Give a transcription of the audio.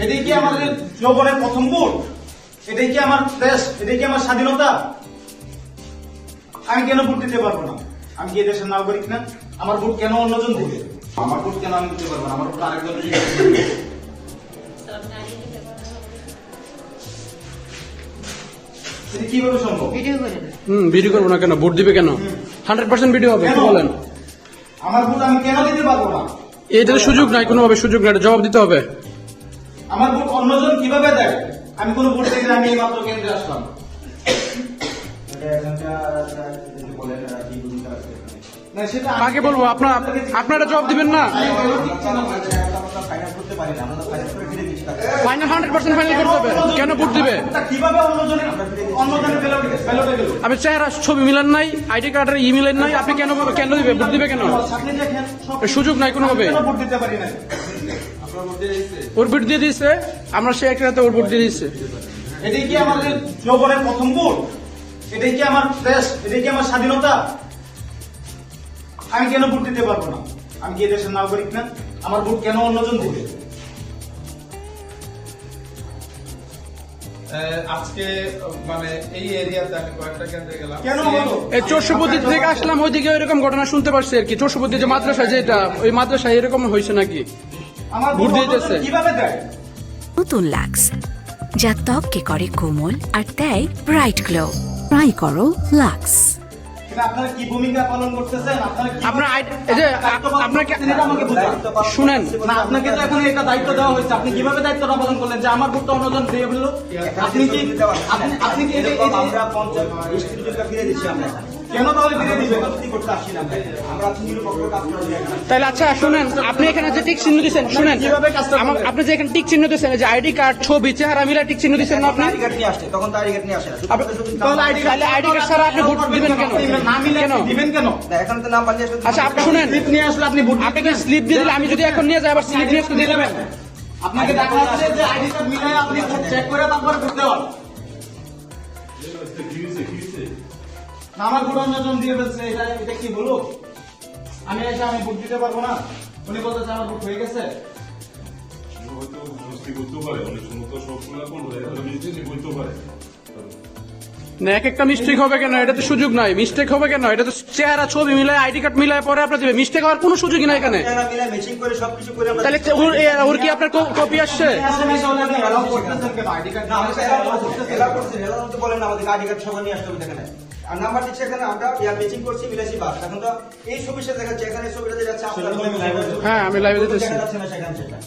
এটাই কি আমাদের যৌবনের প্রথম ভোট? এটাই কি আমার দেশ? এটাই কি আমার স্বাধীনতা? আমি কেন ভোট দিতে পারবো না? আমি কি দেশের নাগরিক না? আমার ভোট কেন অন্যজন দিবে? আমার ভোট কেন আমি দিতে পারবো না? আমার ভোট আরেকজন দিবে। এটা কিভাবে সম্ভব? ভিডিও করবো না কেন? ভোট দিবে কেন? 100% ভিডিও হবে। কি বলেন? আমার ভোট আমি কেন দিতে পারবো না? এইটাতে সুযোগ নাই, কোনোভাবে সুযোগ নাই, এটা জবাব দিতে হবে। আমার ভোট অন্যজন কিভাবে দেয়? আমি কোনো ভোট দিই না, আমি এই মাত্র কেন্দ্রে আসলাম। না, সেটা আগে বলবো আপনারা জবাব দিবেন না। ফাইনাল 100% ফাইনাল করতে হবে। কেন ভোট দিবে? কিভাবে অন্যজনের ব্যালটে গেল? আপনি চেহারা ছবি মিলান নাই, আইডি কার্ডের ই মিলেন নাই, আপনি কেন দিবে? ভোট দিবে কেন? আপনি দেখেন সুযোগ নাই কোনোভাবে। কেন ভোট দিতে পারি না? ওর ভোট দিয়ে দিচ্ছে, আমরা সে একটা রাতে ওর ভোট দিয়ে দিচ্ছে। এটাই কি আমাদের যৌবনের প্রথম ভোট? এটাই কি আমার দেশ? এটাই কি আমার স্বাধীনতা? আমি কেন ভোট দিতে পারবো না? আমি কি দেশের নাগরিক না? আমার ভোট কেন অন্যজন দিবে? আজকে মানে এই এরিয়াতে আমি কয়েকটা কেন্দ্রে গেলাম। কেন বলো? এই চোরসুপতি থেকে আসলাম, ওইদিকে এরকম ঘটনা শুনতে পারছি আর কি। চোরসুপতি যে মাদ্রাসা, যেটা ওই মাদ্রাসায় এরকম হয়েছে নাকি? আমার ভোট ভোট দিতেছে। কিভাবে দেয়? নতুন লাক্স যা ত্বককে করে কোমল আর দেয় ব্রাইট গ্লো। ট্রাই করো লাক্স। এটা আপনারা কি ভূমিকা পালন করতেছেন? আপনারা কি আপনার এই যে আপনাকে আমাকে বুঝান। শুনেন, না, আপনাকে তো এখন একটা দায়িত্ব দেওয়া হয়েছে। আপনি কিভাবে দায়িত্বটা পালন করলেন যে আমার ভোটটা অন্যজন দিয়ে ফেললো? আপনি কি আপনি কি আমরা 50 টাকা ফিরে দিচ্ছি আমরা কেন তাহলে ফিরে দিবেন? রাজনীতি করতে আসছি না আমরা নিরপেক্ষ কাজ করা যায় না। তাহলে আচ্ছা শুনেন, আপনি এখানে যে টিক চিহ্ন দিচ্ছেন, শুনেন কিভাবে কাজটা করবেন? আপনি যে এখানে টিক চিহ্ন দিচ্ছেন, যে আইডি কার্ড, ছবি, চেহারা মিলা টিক চিহ্ন দিচ্ছেন না আপনি? আইডি কার্ড নিয়ে আসছে তখন তো আইডি কার্ড নিয়ে আসে না তাহলে আইডি কার্ড ছাড়া আপনি ভোট দিবেন কেন? না মিলে কেন? দিবেন কেন? না এখন তো নাম বানিয়ে আসলে আচ্ছা আপনি শুনেন, স্লিপ নিয়ে আসলে আপনি ভোট আপনাকে স্লিপ দিয়ে দিলে, আমি যদি এখন নিয়ে যাই আবার স্লিপ নিয়ে আসতে দিয়ে দেবেন? আপনাকে দেখা যাচ্ছে যে আইডি কার্ড মিলাই আপনি চেক করে তারপরে ভোট দেওয়ান। না, আমার ভোট অন্যজন দিয়ে ফেলছে, এটা কি বলো? আমি এসে আমি ভোট দিতে পারবো না? উনি বলতেছে আমার ভোট হয়ে গেছে। হয়তো মিস্টেক হতেও পারে, অনেক সময় তো সবগুলো করবো মিস্টেক হইতেও পারে। না, এক একটা মিস্টেক হবে কেন? এটাতে সুযোগ নাই। মিস্টেক হবে কেন? এটা তো চেহারা, ছবি মিলায়, আইডি কার্ড মিলায় পরে আপনার দিবে। মিস্টেক হওয়ার কোনো সুযোগই নাই এখানে। চেহারা মিলে ম্যাচিং করে সবকিছু করে আমরা তাহলে ওর কি আপনার কপি আসছে? allow করতেছেন কেন? আইডি কার্ড না আমরা এলাও করছি এলাও তো বলেন আমাদের আইডি কার্ড সবাই নিয়ে আসতে হবে এখানে আর নাম্বার দিচ্ছে এখানে আমরা ইয়া ম্যাচিং করছি মিলাইছি বাস এখন তো এই ছবিটা দেখাচ্ছে এখানে ছবিটা যাচ্ছে আপনারা হ্যাঁ, আমি লাইভে দিতেছি। দেখা যাচ্ছে না সেখানে সেটা